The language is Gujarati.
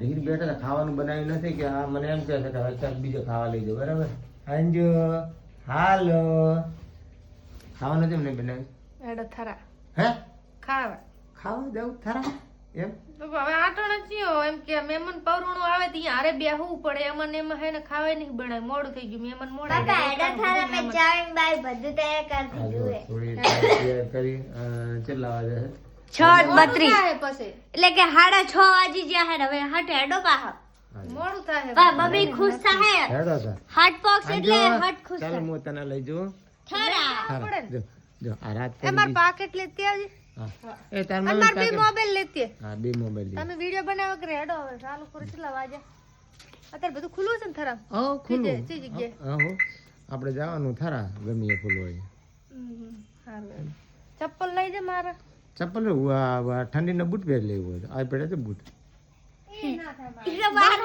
ઢીર બેઠા ખાવાનું બનાવ્યું નથી કે આ મને એમ કહે છે કે ચાલ બીજો ખાવા લઈ જાઓ બરાબર. અંજુ હાલો ખાવાનું કેમ નહીં બનાવ્યું? એડો થરા હે ખાવા ખાવા જાવ થરા એમ તો હવે આટણ થયો એમ કે મહેમાન પૌરુણું આવે તો અહીંયા હારે બેહવું પડે એમાં ને એમાં હે ને ખાવાય નહીં બનાય મોડું થઈ ગયું મહેમાન મોડા પાપા એડા થારા મે ચાવીને બાય બધું તૈયાર કરી આ જો દીધું હે. થોડી તૈયાર કરી કેટલા વાગે છે? 6:32 થાય પછી એટલે કે 6:30 વાગી ગયા હે હવે હટ હેડો પાહા મોડું થાય બા બબી ખુશ થાય હેડો સર હાર્ટ બોક્સ એટલે હટ ખુશ ચાલ હું તને લઈ જાઉં થરા થરા જો જો આ રાત એ માર પાકેટ લેતી આવજે હા એ તાર અને માર બે મોબાઈલ લેતી હા બે મોબાઈલ તમે વિડિયો બનાવો કે હેડો હવે ચાલુ કરો કેટલા વાગ્યા અત્યારે બધું ખુલ્લું છે ને થરા ઓ ખુલ્લું જે જગ્યાએ હા હો આપણે જવાનું થરા ગમે એ ખુલ્લું હોય સારું ચપ્પલ લઈ જા મારા ચપ્પલ ઠંડીના બૂટ પહેરી લેવું હોય આ પડે છે બૂટ એટલે બહાર